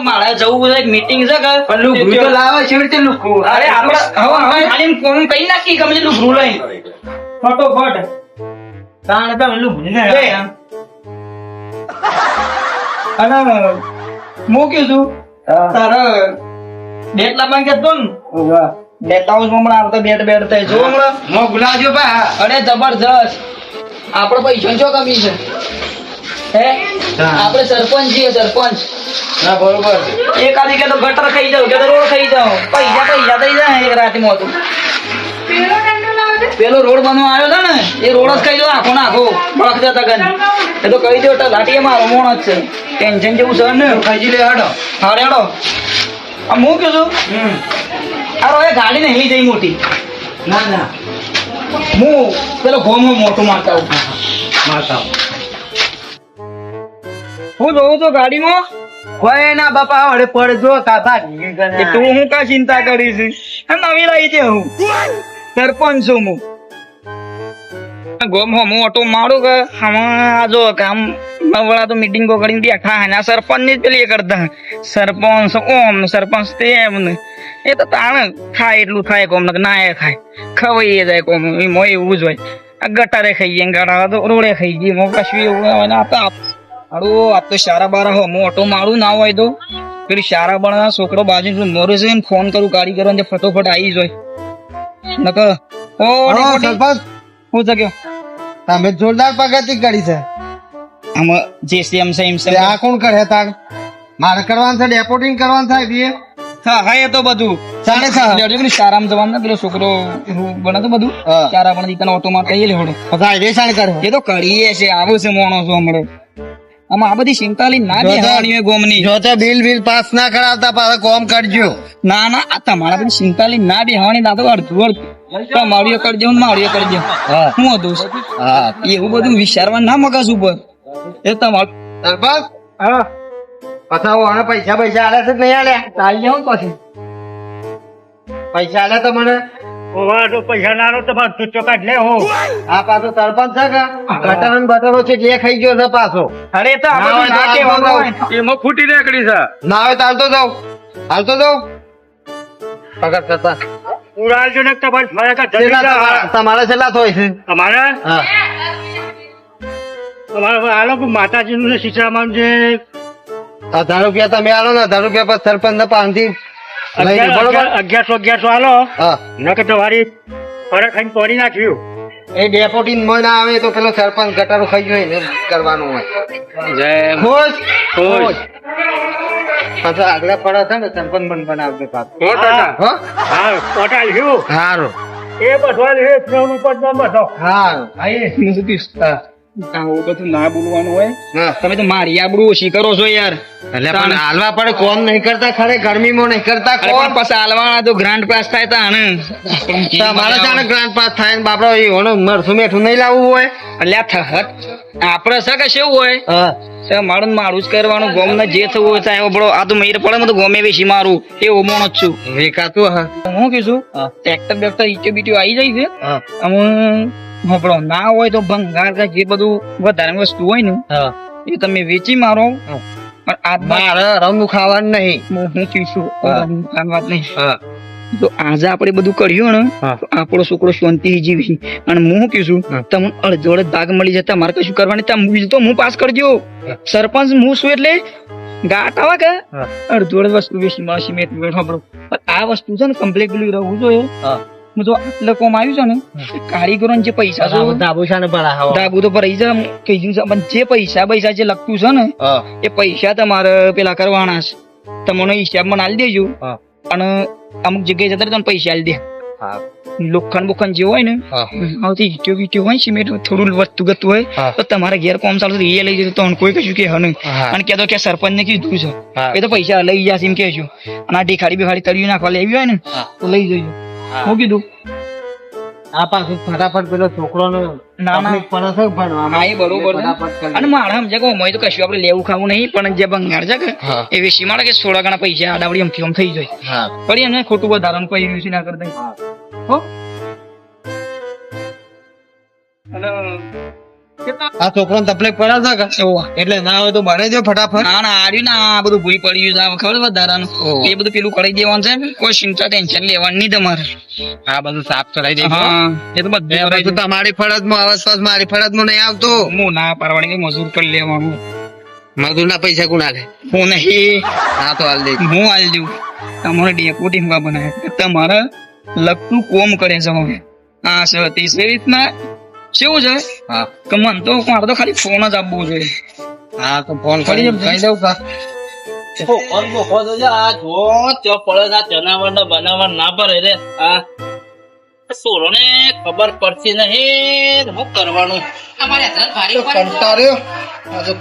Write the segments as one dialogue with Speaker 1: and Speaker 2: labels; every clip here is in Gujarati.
Speaker 1: મારે જવું છે મીટિંગ છે કે
Speaker 2: પણ લુગડું તો લાવે છે રીતે લુગડું.
Speaker 1: અરે આપણે હવે ખાલી ફોન કઈ નાખી ગમે તેટલું ભૂલ લઈને ફટોફટ
Speaker 2: તાણ તો લુગડું ને
Speaker 1: લે. અને મૂક્યું છું તારે બેટ લાવવા કહેતો ને બેટ હાઉસ માં હમણાં આવતા બેટ થાય જો હમણાં
Speaker 2: મો ગુલાજો બા.
Speaker 1: અરે જબરજસ્ત આપડે પૈસા ચો કમી છે હે આપણે સરપંચ છીએ સરપંચ
Speaker 2: ના બરોબર.
Speaker 1: એક આદી કે તો ગટર ખાઈ જાવ કે તો રોડ ખાઈ જાવ પૈસા થઈ જાય એક રાતે માં હતું પેલો રોડ બનવા આવ્યો છે ને એ રોડ જ ખાઈ જાવ આખો નાખો બળક જતા ગન એ તો કહી દો લાટીએ મારો મોણ જ છે ટેન્શન જેવું છે ને
Speaker 2: ખાઈ લે હડો.
Speaker 1: હારે હેડો આ હું કયું છું આ એ ગાડી નહીં જઈ મોટી
Speaker 2: ના ના
Speaker 1: હું પેલો ઘોમ મોટું મારતા આવું
Speaker 2: માતા
Speaker 1: હું જોઉં છું ગાડીમાં
Speaker 2: કોઈ ના બાપા વડે પડજો કાપા
Speaker 1: કે તું હું કા ચિંતા કરીશ નવી રહી છે હું સરપંચ છું હું ગોમ હું ઓટો મારું કે હમણાં જો કામ નવડા તો મીટિંગો કરીને બેઠા હે સરપંચ ની જ પેલી એ કરતા સરપંચ ઓમ સરપંચ તેમ ને એ તો તાણે ખાય એટલું થાય કોમ ને ના એ ખાય ખવાઈ જાય કોમ એમાં એવું જ હોય આ ગટારે ખાઈ જાય ગટા તો રોડે ખાઈ ગઈ મો કશું એવું હોય ને આ તો સારા બારા હો હું ઓટો મારું ના હોય તો પેલી સારા બારા છોકરો બાજુ મોરે છે ફોન કરું ગાડી કરવાનું ફટોફટ આવી જાય નકર ઓ
Speaker 2: સરપંચ
Speaker 1: હું જગ્યો
Speaker 2: તમે જોરદાર પ્રગતિ કરી છે.
Speaker 1: આમાં જે સેમ સેમ
Speaker 2: તે આ કોણ કરે તાર મારે કરવાનું છે ડેપોટિંગ કરવાનું થાય બી
Speaker 1: હા હા એ તો બધું
Speaker 2: ચાલે છે.
Speaker 1: સારામાં જવાનું પેલો છોકરો બને તો બધું
Speaker 2: હા.
Speaker 1: સારા પણ દીકરાનો ઓટો માં કઈ લેવડો
Speaker 2: પછી રેસાણ કરે
Speaker 1: એ તો કરીએ છે આવું છે માણસો હમણાં આમાં આ બધી ચિંતા લઈને ના
Speaker 2: જો તો-
Speaker 1: બેહવાની હોય ગોમની
Speaker 2: જો તો બિલ પાસ ના કરાવતા પાછા કોમ કરજો.
Speaker 1: ના ના આ તમારા બધી ચિંતા લઈને ના બેહવાની ના તો અડધું માળીઓ કરજો ને માળીઓ કરજો
Speaker 2: હા.
Speaker 1: શું હતું
Speaker 2: હા
Speaker 1: એવું બધું વિચારવા ના મગજ ઉપર એ તમારું
Speaker 2: સરપંચ પાછા ઓને પૈસા આલે છે કે નહીં આલ્યા?
Speaker 1: ચાલી જાવ પછી
Speaker 2: પૈસા આલે તો મને
Speaker 3: પૈસા નાનો તમારે તું ચોકાટ લે હો
Speaker 2: આ પાછો સરપંચ છે કે ગટર અને બટરો છે જે ખાઈ ગયો છે પાછો
Speaker 1: અરે તો આ
Speaker 2: ના
Speaker 1: બધું
Speaker 2: હોય તો
Speaker 1: ના
Speaker 2: હાલતો
Speaker 1: કહેવાનું
Speaker 2: જાઉં.
Speaker 1: હોય.
Speaker 3: એમાં ફૂટી નીકળી છે
Speaker 2: ના હોય તો હાલતો જાઉં પગાર કરતા
Speaker 3: ઉડાડજો ને તમારે
Speaker 2: તમારે છેલ્લા થોય છે
Speaker 3: અમારે
Speaker 2: હા
Speaker 3: તમારે આ લોકો માતાજી નું શીશામાં જે
Speaker 2: 1000 રૂપિયા તમે આલો ને 1000 રૂપિયા પર સરપંચ ને પાંચથી લઈને બરોબર
Speaker 3: 1100 આલો
Speaker 2: હા
Speaker 3: નકર તમારી ફરક ખાઈને પોડી નાખ્યું
Speaker 2: એ ડેપોટી મોય ના આવે તો પેલો સરપંચ ગટારો ખાઈ ગયો ને કરવાનું હોય ખુશ
Speaker 3: ખુશ.
Speaker 2: પાછા આગલા પડે છે ને સરપંચ બન બનાવજો પાછું હો
Speaker 3: હા પોટા આવ્યું
Speaker 2: સારું
Speaker 3: એ બધો ઉપર બધો
Speaker 2: સારું
Speaker 1: હું શું કહીશ? આવું બધું ના બોલવાનું હોય
Speaker 2: હા
Speaker 1: તમે તો મારી આબરૂ ઓછી કરો છો યાર
Speaker 2: એટલે પણ હાલવા પડે કોમ નહીં કરતા ખરે ગરમીમાં નહીં કરતા
Speaker 1: અરે
Speaker 2: કોમ
Speaker 1: પણ પાછા હાલવાના તો ગ્રાન્ડ પાસ થાય તા ને
Speaker 2: તમારે જાણે ગ્રાન્ડ પાસ થાય ને બાપડો એ હોનો મરસું મેઠું નહીં લાવવું હોય
Speaker 1: એટલે આ થહત આપડે છે કે શું હોય
Speaker 2: હા
Speaker 1: છે મારું ને મારું જ કરવાનું ગોમ ને જે થવું હોય થાય બડો આ તો મહીર પડે ને તો ગોમે વેચી મારું એવું મોણ જ છું
Speaker 2: વેકાતું હા
Speaker 1: હું કીધું
Speaker 2: હા.
Speaker 1: ટ્રેક્ટર બેક્ટર ઈટો બીટો આવી જાય છે
Speaker 2: હા
Speaker 1: અમે હપડો ના હોય તો ભંગાર કે જે બધું વધારે વસ્તુ હોય ને
Speaker 2: હા
Speaker 1: એ તમે વેચી મારો
Speaker 2: હા.
Speaker 1: પણ આ
Speaker 2: મારે રમનું ખાવાનું નહીં
Speaker 1: હું કીધું
Speaker 2: હા.
Speaker 1: આ વાત નહીં
Speaker 2: હા
Speaker 1: તો આજે આપણે બધું કર્યું ને
Speaker 2: હા.
Speaker 1: તો આપણો છોકરો શાંતિ જીવી અને હું કીધું
Speaker 2: હા.
Speaker 1: તમને અડધો અડધ ભાગ મળી જતા મારે કશું કરવાની ત્યાં બીજું તો હું પાસ કરજો
Speaker 2: હા.
Speaker 1: સરપંચ હું છું એટલે ગાટ આવે કે
Speaker 2: હા.
Speaker 1: અડધો અડધ વસ્તુ બેસી મળે સિમેન્ટ બેઠો આપણો આ વસ્તુ છે ને કમ્પ્લીટ પેલું રહેવું જોઈએ
Speaker 2: હા
Speaker 1: હું તો આટલે કોમ આવ્યું છે ને કારીગરો જે પૈસા છે
Speaker 2: ધાબુ છે ને બળા હવા
Speaker 1: ડાબુ તો ભરાઈ જાય કહી દીધું છે પણ જે પૈસા જે લગતું છે ને
Speaker 2: હા
Speaker 1: એ પૈસા તમારે પેલા કરવાના છે તમને હિસાબમાં આલી દેજો
Speaker 2: હા
Speaker 1: અને અમુક જગ્યાએ જતા તમને પૈસા આલી દે
Speaker 2: હા
Speaker 1: લોખંડ બોખંડ જે હોય ને
Speaker 2: હા
Speaker 1: આવતી ઈટો બીટો હોય સિમેન્ટ થોડું વધતું ગતું હોય
Speaker 2: હા.
Speaker 1: તો તમારે ઘેર કોમ ચાલુ એ લઈ જતો તો કોઈ કશું કે નહીં
Speaker 2: હા.
Speaker 1: અને કહેતો કે સરપંચ ને કીધું છે
Speaker 2: હા.
Speaker 1: એ તો પૈસા લઈ જશે એમ કહેશું અને આ ઢીખાડી બિખાડી તળિયું નાખવા લેવી હોય ને
Speaker 2: હા.
Speaker 1: તો લઈ જજો હું કીધું
Speaker 2: આ પાછું ફટાફટ પેલો છોકરો
Speaker 1: ના, ના.
Speaker 2: પડે છે ભણવામાં
Speaker 1: હા એ બરોબર છે.
Speaker 2: ફટાફટ કરી
Speaker 1: અને મારા સમજે કે મોય તો કશું આપણે લેવું ખાવું નહીં પણ જે ભંગાર છે કે
Speaker 2: હા.
Speaker 1: એ વેચી મારે કે થોડા ઘણા પૈસા આડાવડી અમથી આમ થઈ જાય
Speaker 2: હા
Speaker 1: પડી એમને ખોટું વધારાનું પૈ યુઝ ના કરતા
Speaker 2: હા
Speaker 1: હો અને કેટલા
Speaker 2: આ છોકરો તકલીફ પડે છે કે
Speaker 1: ઓવા.
Speaker 2: એટલે ના હોય તો બને જો ફટાફટ
Speaker 1: ના ના આર્યું ના આ બધું ભૂઈ પડ્યું છે આ ખબર વધારાનું
Speaker 2: ઓહો.
Speaker 1: એ બધું પેલું કરી દેવાનું છે કોઈ ચિંતા ટેન્શન લેવાની નહીં તમારે
Speaker 2: આ બધું સાફ કરાવી દે
Speaker 1: હા એ તો બધું કરાઈ દઉં.
Speaker 2: તમારી ફરજમાં આવે તો મારી ફરજમાં નહીં આવતો
Speaker 1: હું ના પાડવાની કે મજૂર કરી લેવાનું
Speaker 2: મજૂરના પૈસા કોના લે
Speaker 1: હું નહીં
Speaker 2: હા તો હાલ દે
Speaker 1: હું હાલ દઉં તમારે ડેપોટી માં બનાવે તમારે લગતું કોમ કરે છે હવે હા સર તે રીતના કેવું છે
Speaker 2: હા
Speaker 1: કે મન તો મારે તો ખાલી ફોન જ આપવો જોઈએ
Speaker 2: હા તો ફોન કરી
Speaker 1: કરી
Speaker 2: કહી દઉં કા
Speaker 4: બનાવવા ના પડે રે આ સોરો ને ખબર પડતી નહીં શું કરવાનું
Speaker 2: કંટાળ્યો આ તો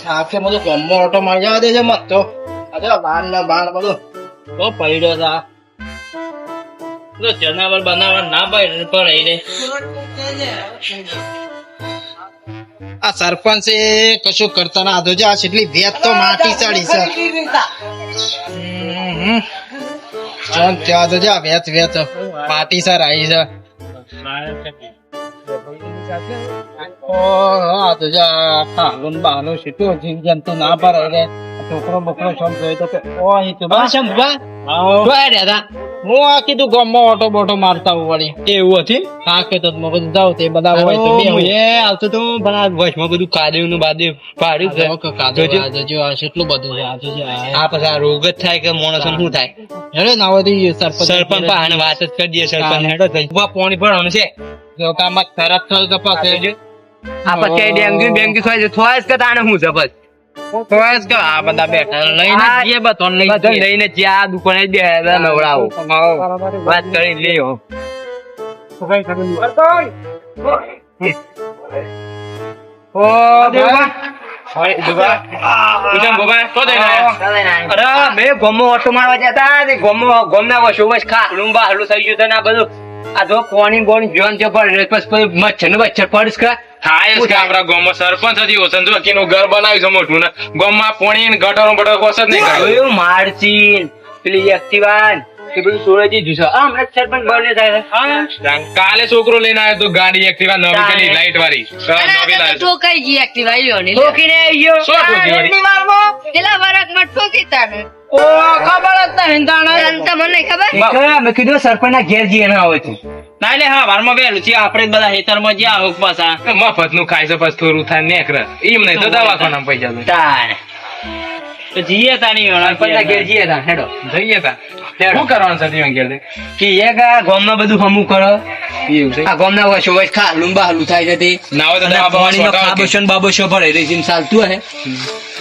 Speaker 4: થાકે બધું ગમો ઓટો મારી જવા દે છે મત તો બાણ ના બાણ બધું તો પડ્યો છે આ. તો જનાવર બનાવવા ના પડે રે
Speaker 2: આ સરપંચ એ કશું કરતા ના આધો આ કેટલી વેત તો માટી ચડી છે ચાલ ત્યાં તો જા વેત વેત માટી સર આવી છે
Speaker 4: આ તો જા હાલુન બાલું સીટું જીવ જંતુ ના ભરાય રે છોકરો બકરો છોમ જોઈ તો ઓ અહીં તો બસ એમ બા જોઈ રહ્યા હતા હું આ કીધું ગામમાં ઓટો બોટો મારતા હું વળી એવું હતી હા કે તો બધું જાવ તે બધા હોય તો બે હોય
Speaker 2: એ આવતો તો પણ આ વચમાં બધું કાદ્યું નું બાદ્યું પાડ્યું છે
Speaker 4: કાદો આ કેટલું બધું છે આ તો
Speaker 2: આ પછી આ રોગ જ થાય કે માણસ શું થાય
Speaker 4: હેડો ના હોય તો ઈ સરપંચ
Speaker 2: સરપંચ પાસે વાત જ કરી દઈએ સરપંચ હેડો થઈ પાણી ભરવાનું છે
Speaker 4: જો કામમાં તરત થયું તો પાસે
Speaker 2: આ પછી ડેન્ગ્યુ બેંગ્યુ થાય છે થોડા જ કતાને હું છે બસ
Speaker 4: થોડા જ કે આ બધા બેઠા લઈને જઈએ બધો
Speaker 2: લઈને જ્યાં દુકાને બે નવડાવો વાત કરી લ્યો મેં ગોમો ઓટો મારવા જતા તે ગોમો ગોમના વશો વશ ખાલું બાહલું થઈ ગયું છે ને આ બધું આ જો કોણી બોણી જોન છે પણ પછી મચ્છર ને મચ્છર પડીશ કે
Speaker 5: થાય જ કે આપણા ગામમાં સરપંચ હતી ઓસન જો કેનું ઘર બનાવ્યું છે મોટું ને ગામમાં પાણી ને ગટરો બટરો કોસ જ નહીં કર્યું
Speaker 2: જોયું મારચી પેલી એક્ટિવાન એ બધું સોળે દીધું છે આ હમણાં જ સરપંચ બને થાય છે
Speaker 5: કાલે છોકરો લઈને આવ્યો તો ગાડી એક્ટિવા નવી પેલી લાઈટ વાળી નવી લાઈટ
Speaker 6: ઠોકાઈ ગઈ એક્ટિવા આવ્યો ને
Speaker 2: ઠોકીને આવ્યો
Speaker 5: શું ઠોકી વળી?
Speaker 6: પેલા વરસમાં ઠોકી તાને
Speaker 2: ઓ ખબર જ નહીં તાણે
Speaker 6: તમને ખબર
Speaker 2: મેં કીધું સરપંચ ના ઘેર જઈએ ના હોય છે
Speaker 4: ના લે હા વારમાં બેલું છે આપણે બધા ખેતરમાં જ્યાં આવું પાછા
Speaker 5: મફત નું ખાય છે પછી થોડું થાય નેકર એમ નહીં તો દવાખાના પૈસા દે.
Speaker 2: તાણે
Speaker 4: તો જઈએ તાની
Speaker 2: સરપંચ ના ઘેર જઈએ તા હેડો
Speaker 5: જઈએ તા શું કરવાનું છે જીવન ઘેર
Speaker 2: કે એક આ ગામમાં બધું હમું કરો આ ગામના વશો વશ ખાલું બાહલું થાય છે તે
Speaker 5: ના હોય તો
Speaker 2: અને
Speaker 5: દવા બવા
Speaker 2: પાણીનો
Speaker 5: છોટાવો કે.
Speaker 2: ખાબોશો ને બાબોશો ભરાઈ રહી છે એમ ચાલતું હે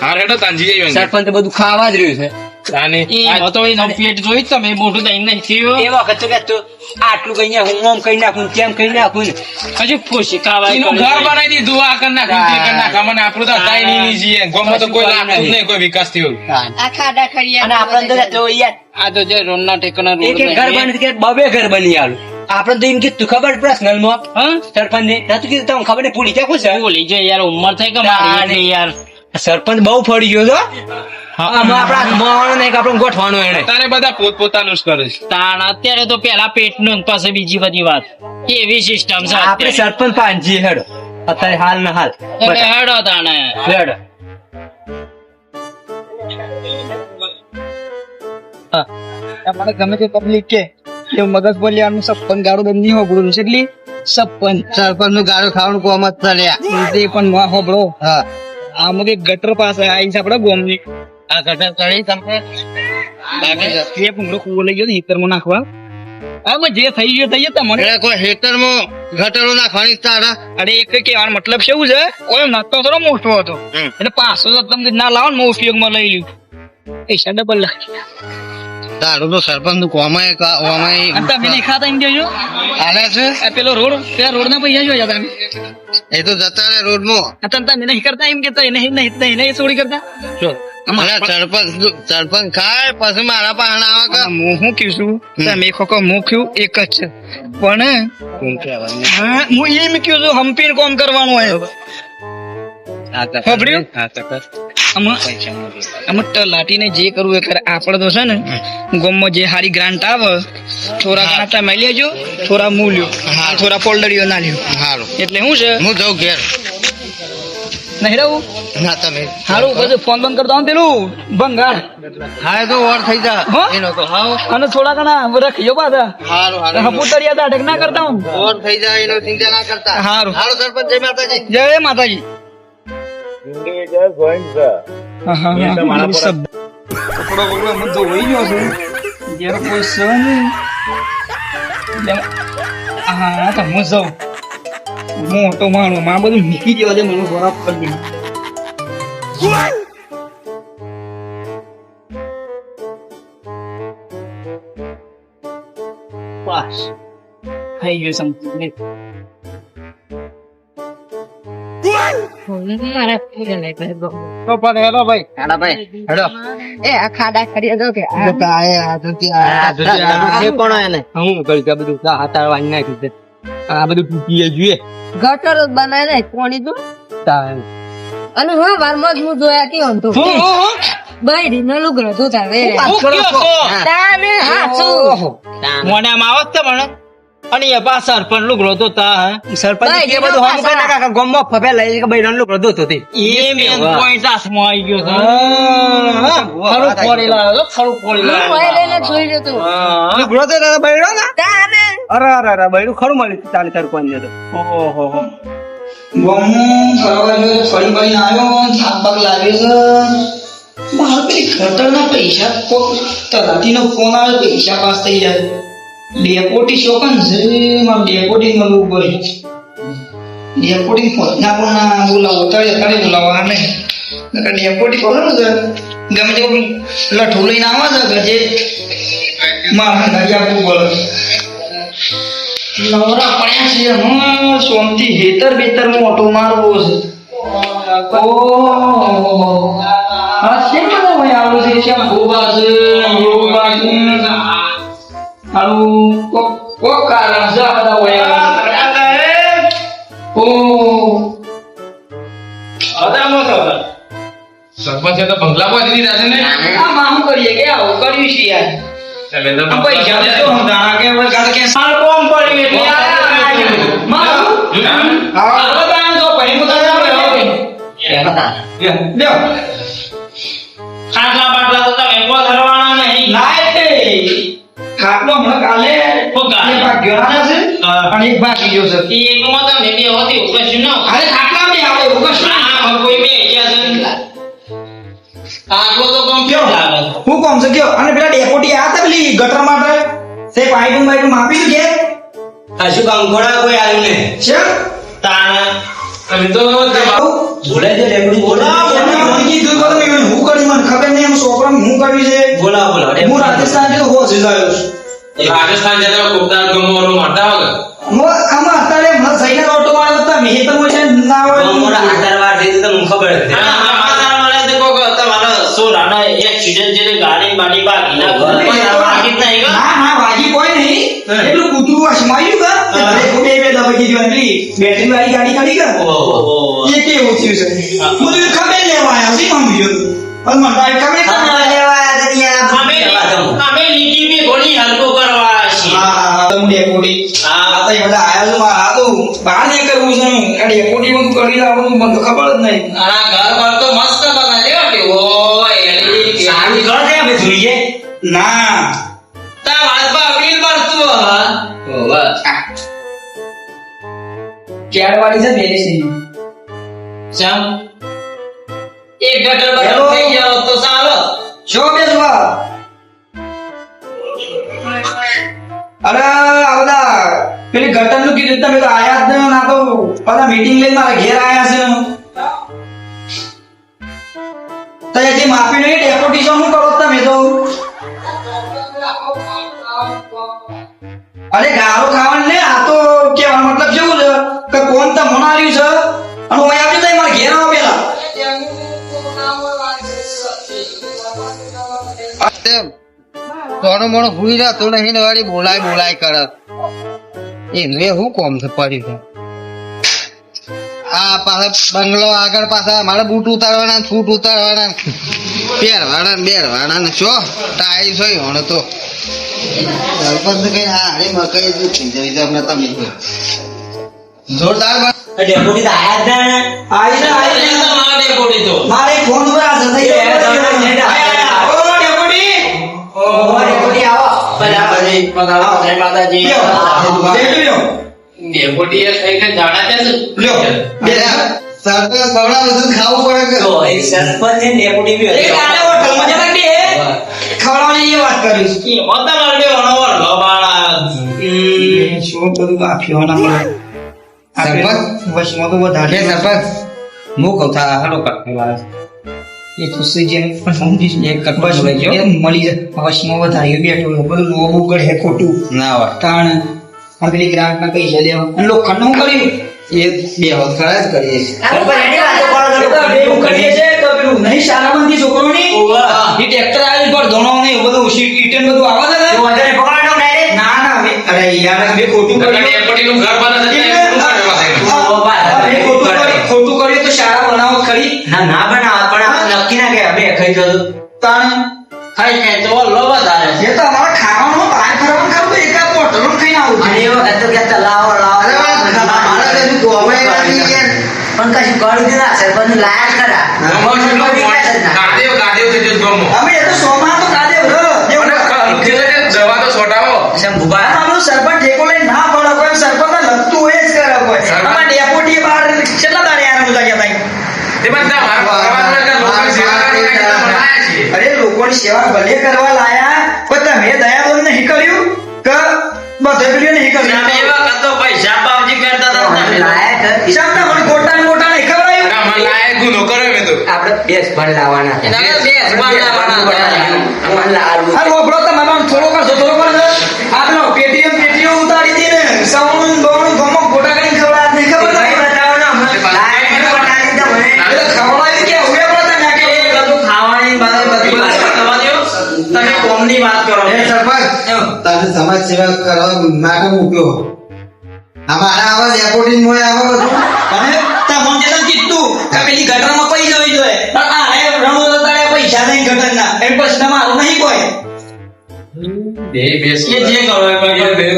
Speaker 5: હા હેડો તાંજી જઈએ જીવન ઘેર.
Speaker 2: સરપંચ બધું ખાવા જ રહ્યું છે
Speaker 5: તાની
Speaker 4: એ તો એનું પેટ જોઈ તમે મોઢું દઈને નહીં થયું
Speaker 2: એ વખત તો કહેતો આટલું કઈ હું આમ કઈ નાખું તેમ કઈ નાખું ને
Speaker 4: હજુ પૂછી ખાવા
Speaker 5: એનું ઘર બનાવી દીધું આ કરી નાખ્યું તે કરી નાખ્યું મને આપણું તો થાય નહીં જીએ ગામમાં તો કોઈ લાગતું જ નહીં કોઈ વિકાસ થયો
Speaker 6: આ ખાડા ખડિયા
Speaker 2: અને આપણે તો કહેતો યાર
Speaker 4: આ તો જે રોડના ટેકના
Speaker 2: એક એક ઘર બની કે બબે ઘર બની આલું આપણે તો એમ કીધું ખબર પર્સનલ માં
Speaker 4: હા
Speaker 2: સરપંચ ને નતું કીધું તમને ખબર નહીં પૂરી ક્યાં છે
Speaker 4: બોલી જો યાર ઉંમર થઈ કે મારી એટલે યાર
Speaker 2: સરપંચ બહુ ફળી ગયો તો આમાં આપણા મોણ ને આપણે ગોઠવાનું એને
Speaker 5: તારે બધા પોતપોતાનું જ કરે છે
Speaker 4: તાણ અત્યારે તો પેલા પેટનું ને પછી બીજી બધી વાત એવી સિસ્ટમ છે
Speaker 2: આપણે
Speaker 4: અત્યારે.
Speaker 2: સરપંચ પાંચી હેડો અત્યારે હાલ ના હાલ
Speaker 4: એટલે હેડો તાણે
Speaker 2: હેડો
Speaker 1: તમારે ગમે તે પબ્લિક કે એ મગજ બોલ્યાનું સપન ગાડું બંધ નહીં હોબળું છે એટલી સપન
Speaker 2: સરપંચ નું ગાડું ખાવાનું કોમ જ ચાલ્યા
Speaker 1: તે પણ માં હોબળો
Speaker 2: હા
Speaker 1: આમાં કે ગટર પાસે આવી છે આપડે ગોમની
Speaker 2: આ ગટર કરી તમે
Speaker 1: એ ભૂંગળો કૂવો લઈ ગયો હિતરમાં નાખવા આમાં જે થઈ ગયું થઈ ગયું મને
Speaker 2: કોઈ હેટર માં ગટરો નાખવાની તારા
Speaker 1: અરે એક કહેવાનો મતલબ શું છે ઓય નતો થોડો મોટો હતો એટલે 500 તમે ના લાવો ને હું ઉપયોગમાં લઈ લ્યું પૈસા ડબલ લાગી
Speaker 2: તારું તો સરપંચ નું કોમાય
Speaker 1: અને તમે નહીં ખાતા એમ કહેજો
Speaker 2: હાલે છે
Speaker 1: આ પેલો રોડ ત્યાં રોડ ના પૈસા જોયા તમે
Speaker 2: એ તો જતા રહે રોડ માં
Speaker 1: તમે નહીં કરતા એમ કેતા નહીં નહીં નહીં થોડી કરતા
Speaker 2: સરપંચ ખાય પછી મારા પાસે આવે કે
Speaker 1: હું શું કીધું તમે ખોખો મૂક્યું એક જ છે પણ હા હું એમ કીધું હમ્પીને કોમ કરવાનું હોય સાંભળ્યું? આમાં તલાટીને જે કરવું એ કરે. આપણે તો છે ને ગામમાં જે હારી ગ્રાન્ટ આવે થોડા ઘણા તમે લેજો, થોડા હું લ્યો, થોડા ફોલ્ડરીઓ ના લ્યો. એટલે શું છે
Speaker 4: હું જાઉં ઘેર.
Speaker 1: નહીં રહું
Speaker 4: ના તમે
Speaker 1: સારું પછી ફોન બંધ કરતા હોય ને પેલું ભંગાર
Speaker 4: હા તો ઓર થઈ જા
Speaker 1: હો?
Speaker 4: એનો તો હાવ
Speaker 1: અને થોડા ઘણા રખીઓ પાછા
Speaker 4: હારું
Speaker 1: હપુતરિયા તા અટક ના કરતા હું.
Speaker 4: ઓર થઈ જાય એનો ચિંતા ના કરતા.
Speaker 1: હારું.
Speaker 4: હારું સરપંચ, જય માતાજી.
Speaker 1: જય માતાજી. હા, હા, હા. સબ કપડો બપડો એમ તો વહી ગયો છે. ઘેર કોઈ છે નહીં. હા તો હું જાઉં. મોટો માણો માં બધું મૂકી દેવા દે, મને ખરાબ કરી દે. બસ થઈ ગયું સમજી.
Speaker 6: મારા પૂરા લઈ ભાઈ બહુ.
Speaker 4: તો પણ હેલો ભાઈ. હેલો ભાઈ. હેલો.
Speaker 6: એ આ ખાડા કરી દો કે
Speaker 4: આ કોણ એને હું કરી કે બધું હાથા વાંચી નાખ્યું છે. આ બધું તૂટીએ જોઈએ.
Speaker 6: ગટર બનાય ને કોણી તું અને હા વારમાં જ હું જોયા કે આમ તો બૈરી નો લુગડો તું તારે તાને હાચું
Speaker 4: મોઢામાં આવત તો પણ અને એ પા સરપંચ લુગડો તો તા સરપંચ
Speaker 6: ભાઈ,
Speaker 4: કે બધું
Speaker 6: એનો
Speaker 4: હમ
Speaker 6: પાછા.
Speaker 4: કાકા કાકા ગોમમાં ફફે લઈ કે ભાઈ લુગડો દોતો તે એ મેન પોઈન્ટ આસમાં આવી ગયો છે. ખરું ફોડી લાવ્યો, ખરું ફોડી
Speaker 6: હું
Speaker 4: લાવ્યો.
Speaker 6: ઓય લઈને જોઈ રહ્યો તું
Speaker 4: લુગડો તો તારા બૈરો ને
Speaker 6: તાને
Speaker 4: અરે બૈરું ખરું મળ્યું તારે સરપંચ ને તો ઓહો
Speaker 1: ગમું ફરવા ગયો, ફરી ફરીને આવ્યો, થાક બાક લાગ્યો છે. બહાર પેલી ગટરના પૈસા તલાટીનો ફોન આવે, પૈસા પાસ થઈ જાય. ડેપોટી શોકન છે, મારે ડેપોટી મળવું પડે. ડેપોટી ફોન ના પણ ના બોલાવો, અત્યારે બોલાવવા નહીં. ડેપોટી ખબર છે ગમે તે લઠું લઈને આવે છે ગજે મારા ગાડી આપવું પડે. નવરા પડ્યા છે હું સોમથી હેતર બેતર હું ઓટો મારવો છે. ઓહો આ કેમ બધા ભાઈ આવું છે? કેમ ગોબા છે, ગોબા છે. આવું કોક કારણ છે આ બધા ભાઈ ઓ
Speaker 5: સરપંચ તો બંગલામાં દીધી રાશે ને
Speaker 1: આમાં શું કરીએ કે આવું કર્યું છે યાર.
Speaker 5: તમે તો
Speaker 1: આ પૈસા દેજો હું દાણા કે હવે કાલે કે સાલ કોમ પડ્યું એટલે આ મારું હા બધા તો ભાઈ મુતા જાવ દેવ
Speaker 4: ખાટલા બાટલા તો તમે કો ધરવાના નહીં
Speaker 1: ના એટલે ખાટલો હમણાં કાલે એક ભાગ ગયો છે અને એક ભાગ ગયો છે.
Speaker 4: એ એકમાં તમે બે હોતી ઉપરશું ન
Speaker 1: અરે ખાટલા બે આવે ઉગસ
Speaker 4: આ કોઈ બે ગયા છે આગો તો કોમ કેવો લાગે
Speaker 1: હું કોમ છે કયો અને પેલા ડેપોટી આ હતા પેલી ગટર માટે તે પાઇપ માપી કે
Speaker 4: હજુ કંકોડા કોઈ આવ્યું ને
Speaker 1: છે
Speaker 4: તાણ
Speaker 5: તમે તો
Speaker 4: બોલે છે ડેબડી
Speaker 1: બોલા કીધું તો તમે હું કરી મને ખબર નહીં એમ સોપરામ હું કરી છે
Speaker 4: બોલા
Speaker 1: હું રાજસ્થાન થી હો જઈયો
Speaker 5: રાજસ્થાન જતા કોકદાર ગમોરો મોટા વગર
Speaker 1: હું આમાં અત્યારે મને સૈના ઓટો મારતો હતા મેં તો મોય ના હોય
Speaker 4: મોરા આધારવાર છે તો મને ખબર છે આધાર મળે તો કોક તમારો સોલાનો એક્સિડન્ટ છે ગાડી બાડી બાકી ના ઘર બાકી જ નહીં
Speaker 1: ના ના વાજી કોઈ નહીં એટલું કૂતરું અસમાયું કે બ્રેક બે બે દબાઈ દીધું એટલી બેટરી વાળી ગાડી કાઢી કે
Speaker 4: ઓહો
Speaker 1: એ કેવું થયું છે બધું ખબર લેવા આવ્યા છે મમ્મી અને મને ખબર
Speaker 4: અમે લીટી બી ઘોડી હલકો કરવા છે
Speaker 1: હા તો ડેપોટી આ તો બધા આયા છે મારા તો બહાર નહીં કરવું છે આ ડેપોટી માં કરી લાવું મને તો ખબર જ નહીં
Speaker 4: આના ઘર ઘર તો મસ્ત બનાવ્યો કે ઓય એલી સારું ઘર છે અમે જોઈએ
Speaker 1: ના
Speaker 4: તા વાત બા બિલ ભરતું ઓવા
Speaker 1: ચાર વાળી છે બેલીસ નહીં
Speaker 4: ચમ એક ગટર બટર થઈ ગયો તો સારો
Speaker 1: શો બેસવા અરે આ બધા પેલી ગટર નું કીધું તમે તો આયા જ નહીં ના તો બધા મીટિંગ લઈને મારા ઘેર આયા છે તો એ જે માફી નહીં ડેપોટી શું કરો તમે તો અરે ગાળો ખાવાનું ને આ તો કેવાનો મતલબ કેવું છે કે કોણ તો મનાર્યું છે અને હું આવજો તો મારા ઘેર આવો પેલા
Speaker 4: તોનો મોણો હુઈ રહ્યા તો નહીં વાળી બોલાય કરે એનું એ હું કોમ છે પડ્યું છે
Speaker 7: આ પાછા બંગલો આગળ પાછા મારે બૂટ ઉતારવાના છૂટ ઉતારવાના પહેરવાના બેરવાના ને શું ટાઈમ હોય હણ તો સરપંચ કઈ હા અરે મકઈ જ થઈ જાય છે અમને તમે જોરદાર
Speaker 2: ડેપોટી તો આયા જ ના
Speaker 4: મારે ફોન પર આ જતા
Speaker 7: સરપંચ બવડા બધું ખાવું પડે કે
Speaker 4: ખવડાવવાની એ વાત કરીશ કે હોતા લાડે વણવર લોબાળા શું બધું આપ્યો ના મળે
Speaker 7: સરપંચ
Speaker 4: વશમાં તો વધારે
Speaker 7: સરપંચ
Speaker 2: હું કહું થા હાલો કર
Speaker 4: એ ખુશી જેને પણ સમજીશ એક કટબસ એમ મળી જાય વશમાં વધારે બેઠો બધું લોબું ગળે ખોટું
Speaker 7: ના હોય
Speaker 4: તાણ આગલી ગ્રાહક ના પૈસા લેવા અને લોખંડ નું કર્યું
Speaker 7: એ બે વખત ખરા જ કરીએ છીએ
Speaker 4: નહીં સારામંદી છોકરોની એ ટ્રેક્ટર આવી પર ધોણો ને બધું ઈટન બધું આવવા દે ના ના અરે યાર બે ખોટું કર્યું
Speaker 5: ડેપોટીનું ઘર બને છે
Speaker 4: ખોટું કર્યું તો શાળા બનાવો ખરી
Speaker 2: ના બનાવ પણ નક્કી ના કે અમે ખાઈ જતું
Speaker 4: તાણ
Speaker 2: ખાઈ ખાઈ તો વધારે
Speaker 4: એ તો અમારા ખાવાનું બહાર ફરવાનું ખાવું તો એકાદ બોટલ ખાઈને આવું
Speaker 2: અને એ વખત તો કે લાવો લાવો
Speaker 7: મારા બેનું ગોવાઈ વાળી યાર
Speaker 2: પણ કશું કરું જ ના સરપંચ લાયા કરા
Speaker 5: ગાદેવ થઈ જશે ગમો
Speaker 4: અમે એ તો સોમાં તો કાઢે
Speaker 5: જવા તો છોટાવો
Speaker 2: શંભુબા
Speaker 4: આપણું સરપંચ ઠેકો લઈને ના પડે કોઈ સરપંચ લગતું હોય જ કરે કોઈ આમાં ડેપોટી બહાર કેટલા દાડે યાર મુલા ગયા ભાઈ
Speaker 5: તે બધા મારા સમાજમાં કે લોકોની સેવા કરી કે બનાયા છે
Speaker 4: અરે લોકોની સેવા ભલે કરવા લાયા પણ તમે દયાબંધ નહીં કર્યું કે બધે પેલું નહીં કર્યું
Speaker 2: પૈસા બાવજી કરતા હતા લાયા
Speaker 4: હિસાબ ના મને ગોટા ને મોટા નહીં ખવડાયું
Speaker 5: ના મને લાયક ગુનો કર્યો મેં તો
Speaker 2: આપણે બેસ પણ લાવવાના
Speaker 4: આ રોકડો તો મારા થોડો કરજો આપણો પેટીઓ ઉતારી દે ને સાઉન્ડ બોન ગમો ગોટા કરીને ખવડાવ નહીં ખબર ખવડાવી કે ઉડે પડતા ના કે
Speaker 2: ખાવાની તમે કોમની વાત કરો
Speaker 7: એ સરપંચ તમે સમાજ સેવા કરવા માટે મૂક્યો અમારા આવા ડેપોટી મોય આવા બધું
Speaker 4: અને તા મન જેલા કીધું કે પેલી ગટરમાં પૈ જવી જોઈએ પણ આ હે રમો તારે પૈસા નહીં ગટરના એમ પછી તમારું નહીં કોઈ
Speaker 5: બે બેસ
Speaker 2: એ જે કરો એ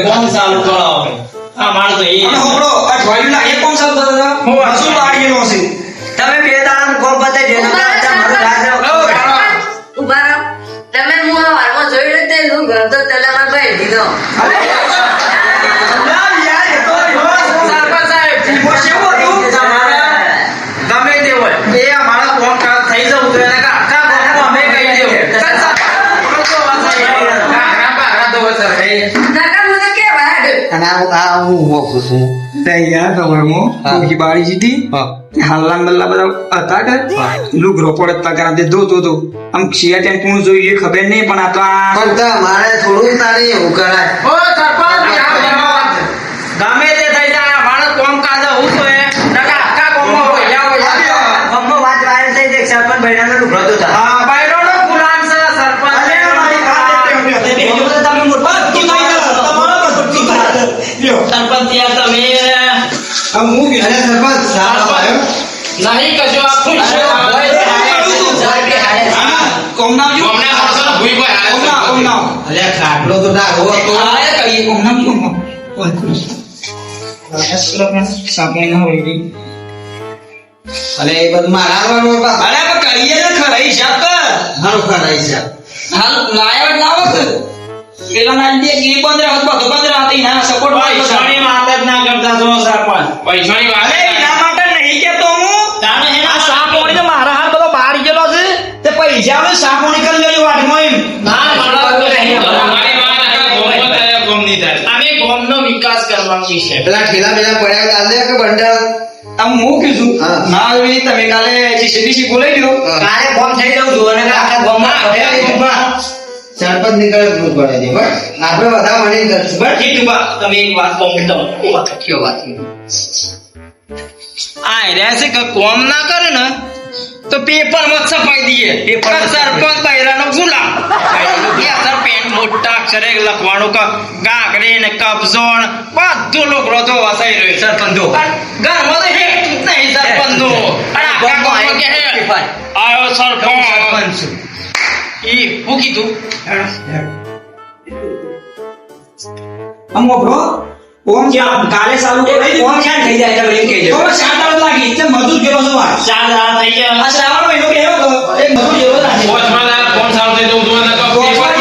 Speaker 2: કોણ ચાલુ કરાવો આ માર તો એ
Speaker 4: અને હોબળો આ ઠોયલું લાગે કોણ સાલ થતા હસુ લાડીનો છે
Speaker 2: તમે બે દાડા કોમ બતાઈ દેજો મારું રાજ
Speaker 6: ઉભા રહો તમે હું આ વારમાં જોઈ લે તે હું ઘર તો તલામાં ભાઈ દીધો
Speaker 4: અરે ના યાર એ તો સરપંચ સાહેબ મોશેવો તું
Speaker 2: ગમે તે હોય
Speaker 4: એ અમારા કોમ કામ થઈ જવું તો એને આખા કોમ અમે કહી દેવું
Speaker 6: નકા હું તો કે ભાઈ
Speaker 7: અને આ હું મોકું છું
Speaker 4: તૈયાર ખબરમાં કોકી બાળી જીતી હાલના બલ્લા બધા હતા કે લુગરો પડતા કરા દે દો આમ શિયા ટેન પૂણ જોઈ એ ખબર નહીં પણ આ તો આ
Speaker 7: પણ મારે થોડું તારી એવું કરાય
Speaker 2: ઓ સરપંચ ગમે તે થઈ જાય માણસ કોમ કાજ હું તો એ નકા આખા કોમમાં હોય કોમમાં વાત વાયર થઈ જાય સરપંચ બૈરાનો લુગરો તો થાય હા બૈરાનો ગુલામ છે સરપંચ
Speaker 4: અરે મારી તમે મોટા કી થઈ તમારો બસુટી લ્યો
Speaker 2: સરપંચ યાર તમે
Speaker 4: આમ હું કે
Speaker 7: અરે સરપંચ સારો આવ્યો
Speaker 2: નહીં કશો આ ખુશ
Speaker 4: કોમ નામ જો
Speaker 5: ગમને ખોસો ભૂઈ કોઈ હાલે
Speaker 4: કોમ નામ
Speaker 7: અરે ખાટલો તો ડાઘો હતો
Speaker 4: આય કઈ કોમ નામ જો ઓય ખુશ સાપણી ના હોય રી
Speaker 7: અરે એ બધું મારા વાળો હતા
Speaker 4: અરે પણ કરીએ ને ખરા હિસાબ કર
Speaker 7: મારો કરાય છે
Speaker 4: હાલ લાયક લાવક પેલા ના દે કે બંધ રહત બધો બંધ રહત ના સપોર્ટ
Speaker 2: પૈસાની વાત જ ના કરતા છો સરપંચ
Speaker 5: પૈસાની વાત
Speaker 4: અરે એના માટે નહીં કેતો હું
Speaker 2: તાણે હે
Speaker 4: આ સાપોણી તો મારા હાથ બધો બહાર ગયેલો છે તે પૈસા આવે સાપોણી કરી લેજો વાટમાં એમ
Speaker 2: ના મારા તો નહીં
Speaker 5: તમારી વાત આખા ગોમમાં થાય ગોમ નહીં થાય
Speaker 2: અમે ગામનો વિકાસ કરવાનો છે
Speaker 7: પેલા ઠેલા પેલા પડ્યા ચાલે કે બંડલ
Speaker 4: આમ હું કીધું
Speaker 7: હા.
Speaker 4: ના આવી તમે કાલે જીસીબીસી બોલાવી લો
Speaker 2: કાલે ફોર્મ થઈ જવું જોઈએ ને આખા ગામમાં
Speaker 7: સરપંચ નીકળે જ પડે છે બસ આપણે બધા મળી કરશું બસ
Speaker 2: જીતુબા તમે એક વાત કહું તો
Speaker 7: કયો વાત
Speaker 4: આ રહ્યા છે કે કોમ ના કરે ને તો પેપર માં છપાઈ દઈએ પેપર સરપંચ બૈરાનો ગુલામ એ અસર પેન
Speaker 2: મોટા અક્ષરે લખવાનું કે ગાગરી ને કબજો ને બધું લોકો તો વસાઈ રહ્યું સરપંચ ઘરમાં તો હેઠ નહીં સરપંચ નું
Speaker 5: આયો સરપંચ
Speaker 2: સરપંચ ઈ હું કીધું અમો બ્રો ઓમ જ્યાં કાલે ચાલુ કરે ઓમ જ્યાં થઈ જાય એટલે એમ કહેજો તો 7 દાડા લાગી એટલે મજૂર જેવો છો 4 દાડા થઈ ગયા આ શ્રાવણ મહિનો કેવો તો એક મજૂર જેવો લાગે
Speaker 5: પોચમાં દાડા ફોન સાવ થઈ જવું તો નકો પેપર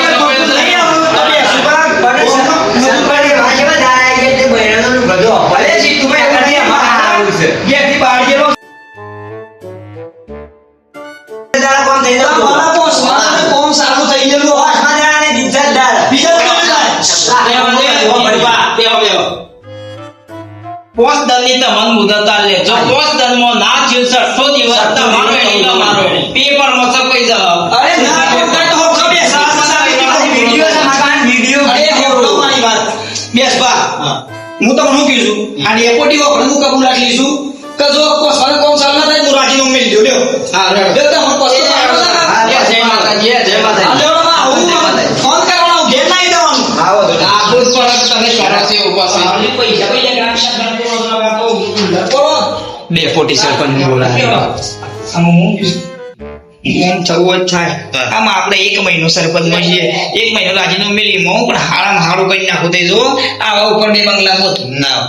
Speaker 2: લઈ આવો તમે સુભા બને મજૂર કરી વાજવા જાય કે તે બહેરાનો બધો ભલે જી તું ભાઈ કરી અમાર આવું છે ગેથી બહાર જેલો દાડા કોમ થઈ જતો મારા બોસ મારા કોમ સારું થઈ ગયું આ દાડા ને બીજા દાડા પોસ દલની તમને મુદત લે જો પોસ દલમાં ના થયું 600 દિવસ તમારો એનો મારો પેપર માં સપાઈ જાવ અરે ના પોતા તો હો બે વિડિયો છે મકાન વિડિયો અરે હોડો મારી વાત બેસ બા હું તમને શું કીધું આ એપોટી ઓ ઘણું કબૂલ રાખી લીધું કે જો પોસ વાળો કોમ ચાલ ના થાય હું રાજી નો મેલી દઉં લ્યો હા રે દે તો હું પોસ જય માતાજી જય માતાજી ફોન કરવાનો ઘેર નહીં દેવાનું આવો તો આ બુત પર તમે કરો છે ઉભા છે પૈસા બે પોટી સરપંચ બોલાય એમ થવું જ થાય આમ આપણે 1 મહિનો સરપંચ માં છીએ 1 મહિનો રાજીનો મેલી મો પણ હારામ હારું કરી નાખું દે જો આવા ઉપર બે બંગલા હોત ના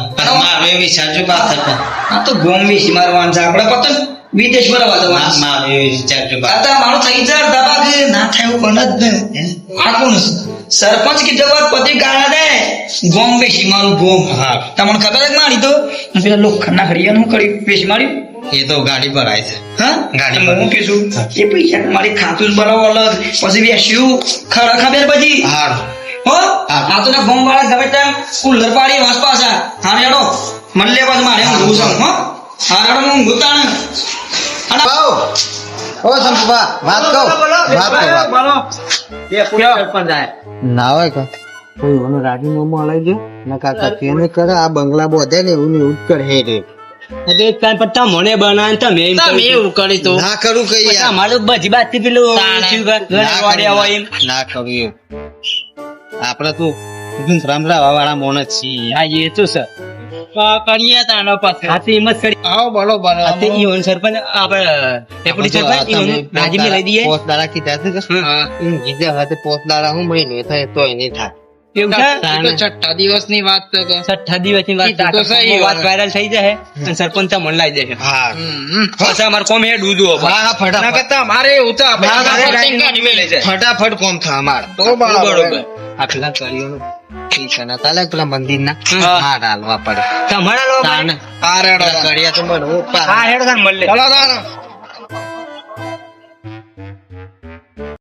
Speaker 2: મારો એવી સાચું વાત હતા આ તો ગોમ વિશે મારવાનું છે આપણે પતન વિદેશ બરાબર જવાનું મારો એવી સાચું વાત આ મારો થઈ જા દબા કે ના થાય પણ જ ને આ કોણ સરપંચ की जब पति गाना दे गोम बेसी मारू गोम हां તમને ખબર જ મારી તો પેલા લોક ખના ખરીયાનું કરી બેસી મારી એ તો ગાડી પર આય છે હા ગાડી પર હું કીધું એ પૈસા મારી ખાતું બનાવો અલગ પછી બેસ્યું ખરા ખબર બજી હા હો આ તો ના ગોમ વાળા ગમે તેમ કુલર પાડી વાસ પાસા હા રેડો મન લેવા મારે હું છું હો હા રેડો હું ગુતાણ અને
Speaker 7: બાઉ ઓ સંપા વાત કહો બોલો
Speaker 4: એ પૂરા સરપંચ આય
Speaker 7: ના હોય કા કોઈ ઓનો રાજીનામું અલાઈ દે ના કાકા તેને કરે આ બંગલા બોધે ને એવું ને એવું જ કરે રે
Speaker 4: અરે કાઈ પટ્ટા મને બનાન તમે એવું કરી તો
Speaker 7: ના કરું કઈ યાર
Speaker 4: મારું બધી બાતી પેલું ઘરે વાડ્યા હોય એમ
Speaker 7: ના કરું એવું આપણે તો રામરાવા વાળા મોણ જ છીએ
Speaker 4: હા એ તો સર કરીએ તાનો પાછો હાથી હિંમત કરી
Speaker 7: આવો બોલો બોલો
Speaker 4: હાથી ઈવન સરપંચ આપણે ડેપ્યુટી સરપંચ ઈવન રાજી મે લઈ દઈએ
Speaker 7: પોસ્ટ દાડા કીધા છે કે એમ કીધા hatte પોસ્ટ દાડા હું મહિને થાય તોય નહીં થાય
Speaker 4: એવું છે છઠ્ઠા દિવસની વાત તો છઠ્ઠા દિવસની વાત તો સહી વાત વાયરલ થઈ જાય અને સરપંચ મન લાઈ જાય
Speaker 7: હા
Speaker 4: પાછા અમાર કોમ હેડ ઉજો
Speaker 7: હા હા ફટાફટ
Speaker 4: કરતા મારે ઉતા
Speaker 7: ફટાફટ કોમ થા અમાર તો બરોબર આટલા કરીઓનું પૈસા તાલે પેલા મંદિર ના હા હાલવા પડે
Speaker 4: તમારા લોકો
Speaker 7: આ રેડો કરિયા તો બરોબર
Speaker 4: હા હેડ મળે
Speaker 7: ચલો